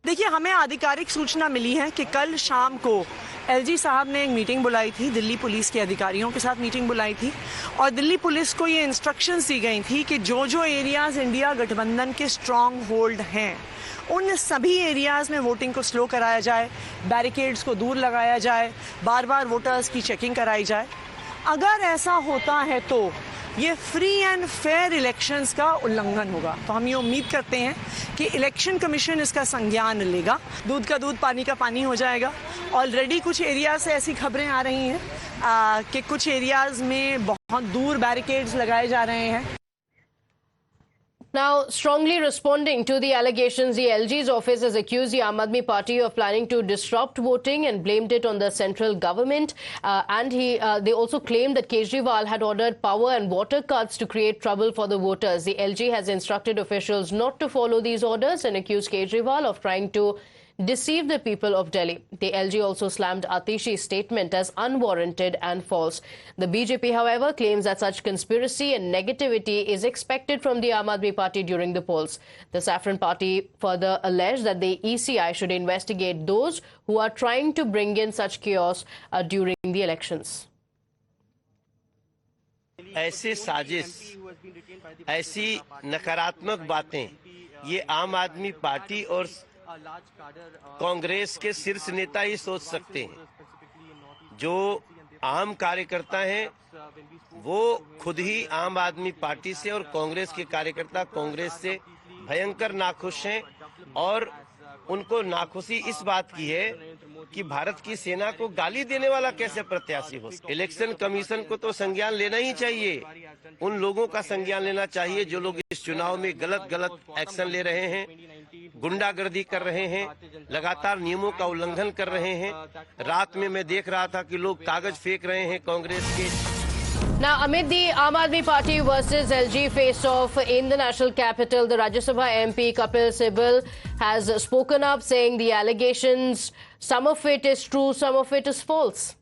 देखिए, हमें आधिकारिक सूचना मिली है कि कल शाम को एलजी साहब ने एक मीटिंग बुलाई थी, दिल्ली पुलिस के अधिकारियों के साथ मीटिंग बुलाई थी और दिल्ली पुलिस को ये इंस्ट्रक्शंस दी गई थी कि जो जो एरियाज इंडिया गठबंधन के स्ट्रॉन्ग होल्ड हैं उन सभी एरियाज में वोटिंग को स्लो कराया जाए, बैरिकेड्स को दूर लगाया जाए, बार बार वोटर्स की चेकिंग कराई जाए। अगर ऐसा होता है तो ये फ्री एंड फेयर इलेक्शंस का उल्लंघन होगा। तो हम ये उम्मीद करते हैं कि इलेक्शन कमीशन इसका संज्ञान लेगा, दूध का दूध पानी का पानी हो जाएगा। ऑलरेडी कुछ एरिया से ऐसी खबरें आ रही हैं कि कुछ एरियाज में बहुत दूर बैरिकेड्स लगाए जा रहे हैं। Now, strongly responding to the allegations, the LG's office has accused the Aam Aadmi Party of planning to disrupt voting and blamed it on the central government. They also claimed that Kejriwal had ordered power and water cuts to create trouble for the voters. The LG has instructed officials not to follow these orders and accused Kejriwal of trying to deceive the people of Delhi. The LG also slammed Atishi's statement as unwarranted and false. The BJP, however, claims that such conspiracy and negativity is expected from the Aam Aadmi Party during the polls. The Saffron Party further alleged that the ECI should investigate those who are trying to bring in such chaos during the elections. ऐसे साजिश, ऐसी नकारात्मक बातें ये आम आदमी party और कांग्रेस के शीर्ष नेता ही सोच सकते हैं। जो आम कार्यकर्ता हैं वो खुद ही आम आदमी पार्टी से और कांग्रेस के कार्यकर्ता कांग्रेस से भयंकर नाखुश हैं और उनको नाखुशी इस बात की है कि भारत की सेना को गाली देने वाला कैसे प्रत्याशी हो। इलेक्शन कमीशन को तो संज्ञान लेना ही चाहिए, उन लोगों का संज्ञान लेना चाहिए जो लोग इस चुनाव में गलत एक्शन ले रहे हैं, गुंडागर्दी कर रहे हैं, लगातार नियमों का उल्लंघन कर रहे हैं। रात में मैं देख रहा था कि लोग कागज फेंक रहे हैं कांग्रेस के। Now, amid the Aam Aadmi Party versus LG face-off in the national capital, the Rajya Sabha MP Kapil Sibal has spoken up, saying the allegations, some of it is true, some of it is false.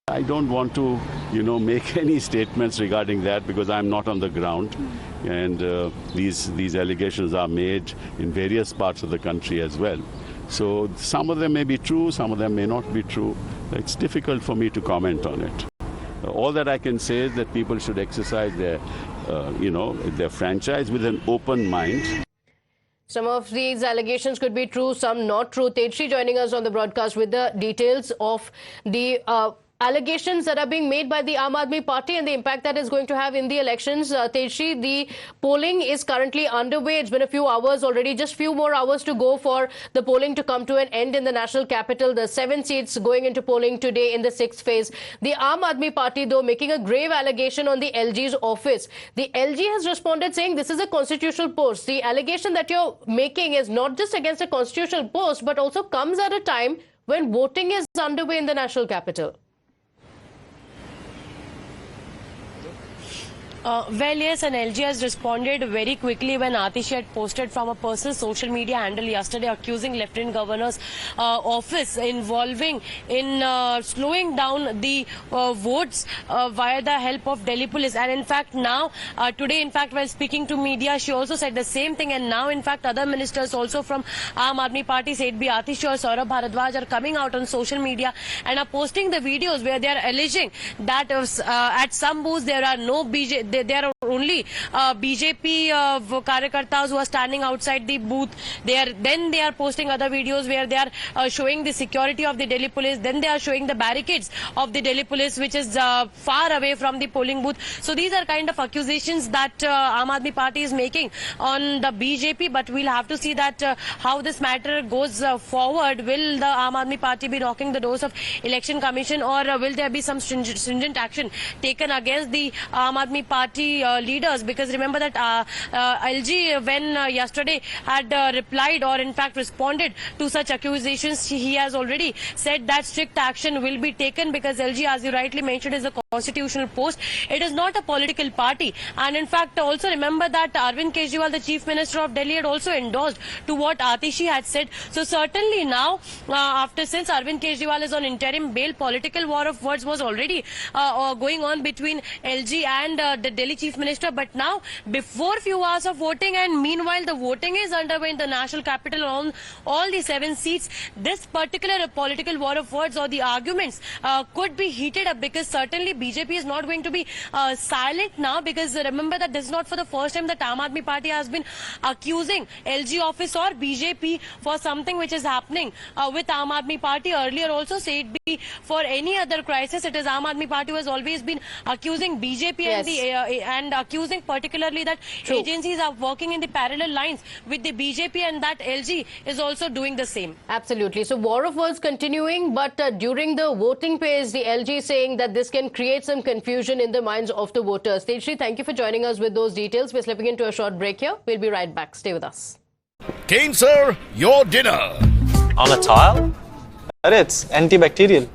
I don't want to, make any statements regarding that because I'm not on the ground, and these allegations are made in various parts of the country as well. So some of them may be true, some of them may not be true. It's difficult for me to comment on it. All that I can say is that people should exercise their, their franchise with an open mind. Some of these allegations could be true, some not true. Tejshi joining us on the broadcast with the details of the allegations that are being made by the Aam Aadmi Party and the impact that is going to have in the elections. Tejshi, the polling is currently underway. It's been a few hours already, just few more hours to go for the polling to come to an end in the national capital. The 7 seats going into polling today in the 6th phase. The Aam Aadmi Party, though, making a grave allegation on the LG's office. The LG has responded saying this is a constitutional post. The allegation that you're making is not just against a constitutional post, but also comes at a time when voting is underway in the national capital. Well, yes, and LG has responded very quickly when Atishi had posted from a personal social media handle yesterday accusing Lieutenant Governor's office involving in slowing down the votes via the help of Delhi police. And in fact, now, today, in fact, while speaking to media, she also said the same thing. And now, in fact, other ministers also from Aam Aadmi Party, say it be Atishi or Saurabh Bharadwaj, are coming out on social media and are posting the videos where they are alleging that at some booths there are no there are only BJP Karyakartas who are standing outside the booth. They are posting other videos where they are showing the security of the Delhi police. Then they are showing the barricades of the Delhi police, which is far away from the polling booth. So these are kind of accusations that Aam Aadmi Party is making on the BJP. But we'll have to see that how this matter goes forward. Will the Aam Aadmi Party be knocking the doors of Election Commission, or will there be some stringent action taken against the Aam Aadmi Party leaders? Because remember that LG, when yesterday had replied or in fact responded to such accusations, he has already said that strict action will be taken, because LG, as you rightly mentioned, is a constitutional post. It is not a political party. And in fact, also remember that Arvind Kejriwal, the Chief Minister of Delhi, had also endorsed to what Atishi had said. So certainly now, since Arvind Kejriwal is on interim bail, political war of words was already going on between LG and the Delhi Chief Minister. But now, before few hours of voting, and meanwhile the voting is underway in the national capital on all the 7 seats, this particular political war of words or the arguments could be heated up, because certainly BJP is not going to be silent now, because remember that this is not for the first time that Aam Aadmi Party has been accusing LG office or BJP for something which is happening with Aam Aadmi Party. Earlier also, say it be for any other crisis, it is Aam Aadmi Party who has always been accusing BJP and accusing particularly that agencies are working in the parallel lines with the BJP, and that LG is also doing the same. Absolutely. So war of words continuing, but during the voting phase, the LG saying that this can create some confusion in the minds of the voters. Tejashree, thank you for joining us with those details. We're slipping into a short break here. We'll be right back. Stay with us. Kane, sir, your dinner. On a tile? It's antibacterial.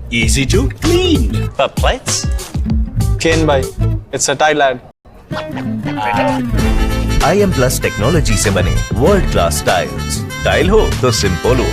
Easy to clean. But plates? Clean by. It's a tile ad. IM Plus technology से बने world class tiles. Tile हो तो simple हो।